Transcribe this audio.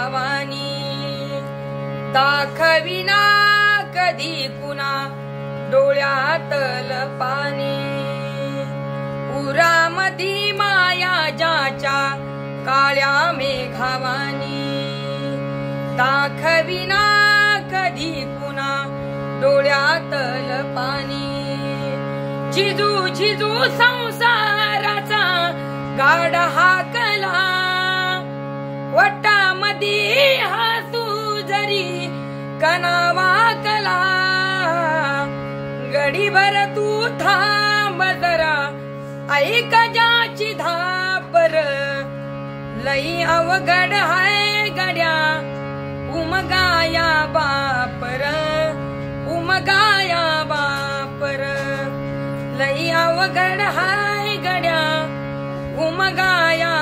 भावानी दाखविना कधी कुणा डोळ्यातल पाणी उरामधी माया ज्याच्या काळ्या मेघावानी दाखविना कधी कुणा डोळ्यातल पाणी झिजू झिजू संसाराचा गाडा हाकला वटामध्ये हसू जरी कणावाकला गडीभर तू थांब जरा ऐक ज्याची धापर लई अवघड हाय गड्या उमगाया बापर उमगाया बापर लई अवघड हाय गड्या उमगाया